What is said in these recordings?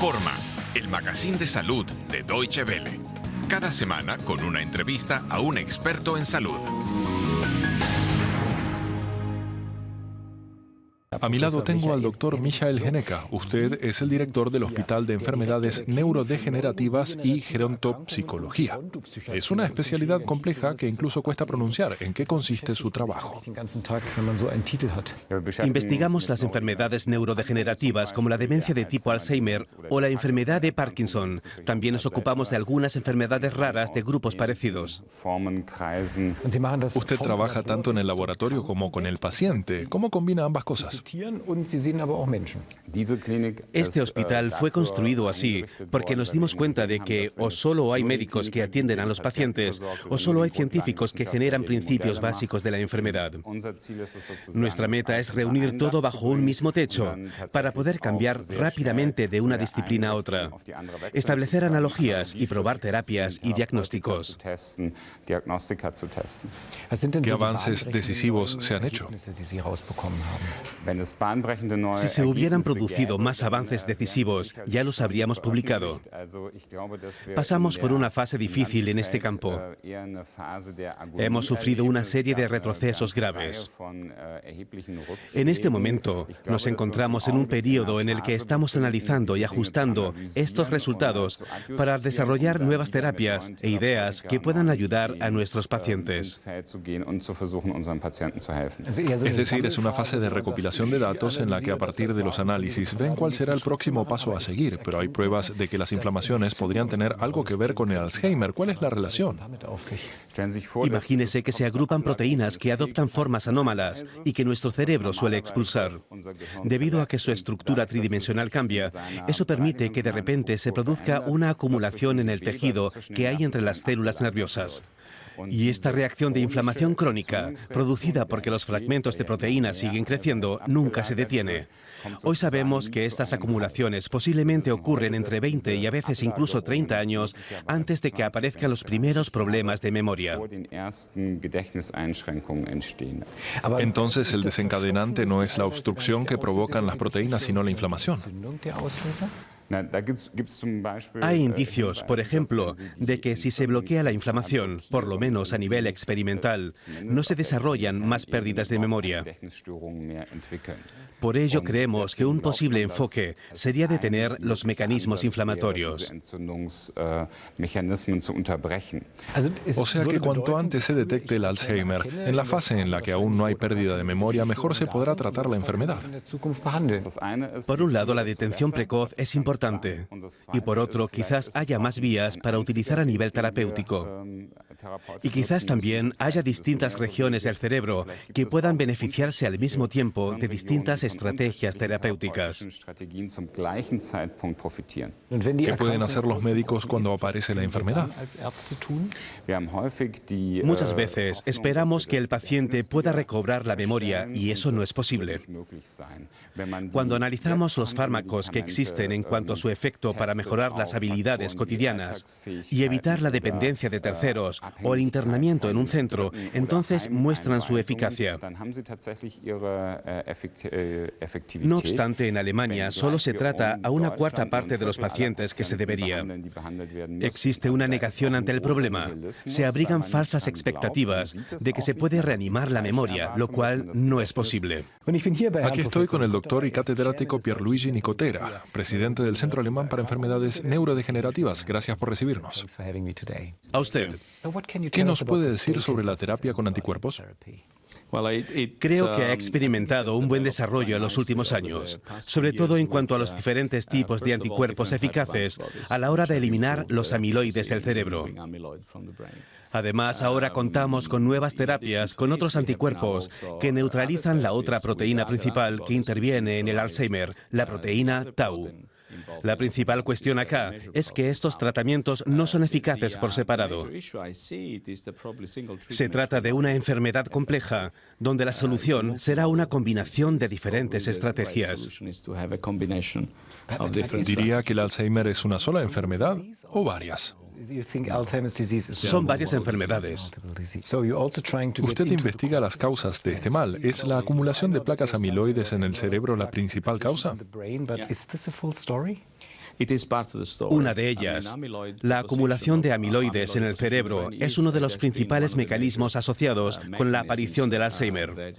Informa, el magazine de salud de Deutsche Welle. Cada semana con una entrevista a un experto en salud. A mi lado tengo al doctor Michael Geneka. Usted es el director del Hospital de Enfermedades Neurodegenerativas y Gerontopsicología. Es una especialidad compleja que incluso cuesta pronunciar. ¿En qué consiste su trabajo? Investigamos las enfermedades neurodegenerativas como la demencia de tipo Alzheimer o la enfermedad de Parkinson. También nos ocupamos de algunas enfermedades raras de grupos parecidos. Usted trabaja tanto en el laboratorio como con el paciente. ¿Cómo combina ambas cosas? Este hospital fue construido así porque nos dimos cuenta de que o solo hay médicos que atienden a los pacientes o solo hay científicos que generan principios básicos de la enfermedad. Nuestra meta es reunir todo bajo un mismo techo para poder cambiar rápidamente de una disciplina a otra, establecer analogías y probar terapias y diagnósticos. ¿Qué avances decisivos se han hecho? Si se hubieran producido más avances decisivos, ya los habríamos publicado. Pasamos por una fase difícil en este campo. Hemos sufrido una serie de retrocesos graves. En este momento, nos encontramos en un periodo en el que estamos analizando y ajustando estos resultados para desarrollar nuevas terapias e ideas que puedan ayudar a nuestros pacientes. Es decir, es una fase de recopilación de datos en la que a partir de los análisis ven cuál será el próximo paso a seguir, pero hay pruebas de que las inflamaciones podrían tener algo que ver con el Alzheimer. ¿Cuál es la relación? Imagínese que se agrupan proteínas que adoptan formas anómalas y que nuestro cerebro suele expulsar. Debido a que su estructura tridimensional cambia, eso permite que de repente se produzca una acumulación en el tejido que hay entre las células nerviosas. Y esta reacción de inflamación crónica, producida porque los fragmentos de proteínas siguen creciendo, nunca se detiene. Hoy sabemos que estas acumulaciones posiblemente ocurren entre 20 y a veces incluso 30 años antes de que aparezcan los primeros problemas de memoria. Entonces, el desencadenante no es la obstrucción que provocan las proteínas, sino la inflamación. Hay indicios, por ejemplo, de que si se bloquea la inflamación, por lo menos a nivel experimental, no se desarrollan más pérdidas de memoria. Por ello creemos que un posible enfoque sería detener los mecanismos inflamatorios. O sea que cuanto antes se detecte el Alzheimer, en la fase en la que aún no hay pérdida de memoria, mejor se podrá tratar la enfermedad. Por un lado, la detención precoz es importante y por otro, quizás haya más vías para utilizar a nivel terapéutico. Y quizás también haya distintas regiones del cerebro que puedan beneficiarse al mismo tiempo de distintas estrategias terapéuticas. ¿Qué pueden hacer los médicos cuando aparece la enfermedad? Muchas veces esperamos que el paciente pueda recobrar la memoria y eso no es posible. Cuando analizamos los fármacos que existen en cuanto a su efecto para mejorar las habilidades cotidianas y evitar la dependencia de terceros o el internamiento en un centro, entonces muestran su eficacia. No obstante, en Alemania solo se trata a una cuarta parte de los pacientes que se debería. Existe una negación ante el problema. Se abrigan falsas expectativas de que se puede reanimar la memoria, lo cual no es posible. Aquí estoy con el doctor y catedrático Pierluigi Nicotera, presidente del Centro Alemán para Enfermedades Neurodegenerativas. Gracias por recibirnos. A usted. ¿Qué nos puede decir sobre la terapia con anticuerpos? Creo que ha experimentado un buen desarrollo en los últimos años, sobre todo en cuanto a los diferentes tipos de anticuerpos eficaces a la hora de eliminar los amiloides del cerebro. Además, ahora contamos con nuevas terapias con otros anticuerpos que neutralizan la otra proteína principal que interviene en el Alzheimer, la proteína Tau. La principal cuestión acá es que estos tratamientos no son eficaces por separado. Se trata de una enfermedad compleja, donde la solución será una combinación de diferentes estrategias. ¿Diría que el Alzheimer es una sola enfermedad o varias? Son varias enfermedades. Usted investiga las causas de este mal. ¿Es la acumulación de placas amiloides en el cerebro la principal causa? Una de ellas, la acumulación de amiloides en el cerebro, es uno de los principales mecanismos asociados con la aparición del Alzheimer.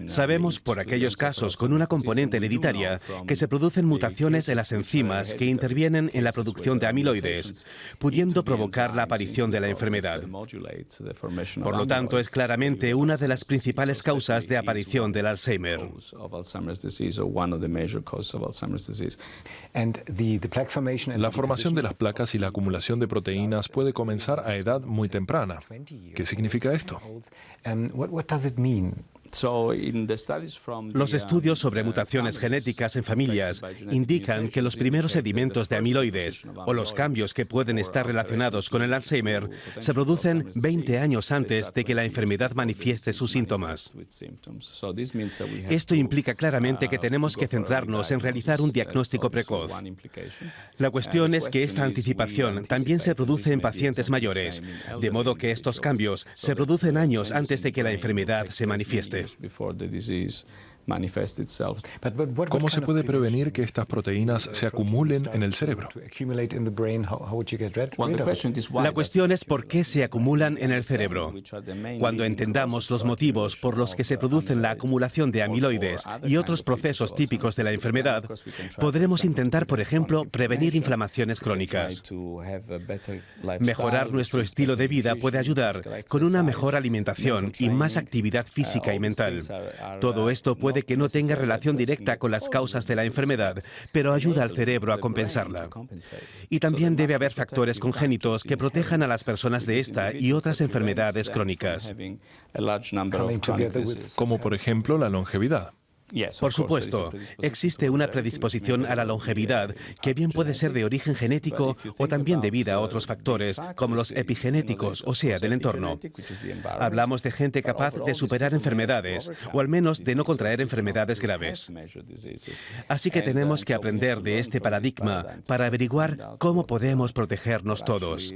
Sabemos por aquellos casos con una componente hereditaria que se producen mutaciones en las enzimas que intervienen en la producción de amiloides, pudiendo provocar la aparición de la enfermedad. Por lo tanto, es claramente una de las principales causas de aparición del Alzheimer. La formación de las placas y la acumulación de proteínas puede comenzar a edad muy temprana. ¿Qué significa esto? Los estudios sobre mutaciones genéticas en familias indican que los primeros sedimentos de amiloides o los cambios que pueden estar relacionados con el Alzheimer se producen 20 años antes de que la enfermedad manifieste sus síntomas. Esto implica claramente que tenemos que centrarnos en realizar un diagnóstico precoz. La cuestión es que esta anticipación también se produce en pacientes mayores, de modo que estos cambios se producen años antes de que la enfermedad se manifieste. ¿Cómo se puede prevenir que estas proteínas se acumulen en el cerebro? La cuestión es por qué se acumulan en el cerebro. Cuando entendamos los motivos por los que se producen la acumulación de amiloides y otros procesos típicos de la enfermedad, podremos intentar, por ejemplo, prevenir inflamaciones crónicas. Mejorar nuestro estilo de vida puede ayudar con una mejor alimentación y más actividad física y mental. Todo esto puede que no tenga relación directa con las causas de la enfermedad, pero ayuda al cerebro a compensarla. Y también debe haber factores congénitos que protejan a las personas de esta y otras enfermedades crónicas. Como por ejemplo la longevidad. Por supuesto, existe una predisposición a la longevidad que bien puede ser de origen genético o también debida a otros factores, como los epigenéticos, o sea, del entorno. Hablamos de gente capaz de superar enfermedades, o al menos de no contraer enfermedades graves. Así que tenemos que aprender de este paradigma para averiguar cómo podemos protegernos todos.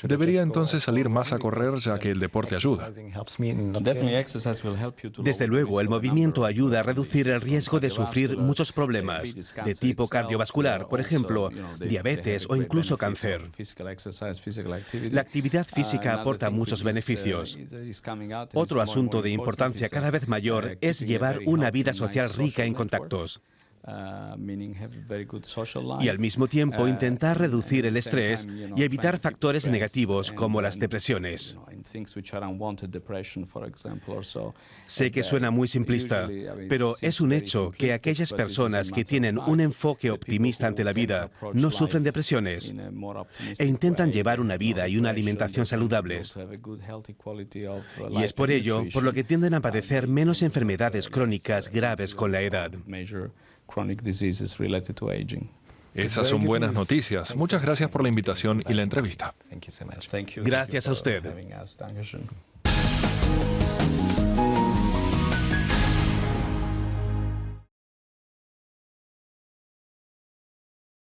Debería entonces salir más a correr, ya que el deporte ayuda. Desde luego, el movimiento ayuda a reducir el riesgo de sufrir muchos problemas de tipo cardiovascular, por ejemplo, diabetes o incluso cáncer. La actividad física aporta muchos beneficios. Otro asunto de importancia cada vez mayor es llevar una vida social rica en contactos. Y al mismo tiempo intentar reducir el estrés y evitar factores negativos como las depresiones. Sé que suena muy simplista, pero es un hecho que aquellas personas que tienen un enfoque optimista ante la vida no sufren depresiones e intentan llevar una vida y una alimentación saludables. Y es por ello por lo que tienden a padecer menos enfermedades crónicas graves con la edad. Esas son buenas noticias. Muchas gracias por la invitación y la entrevista. Gracias a usted.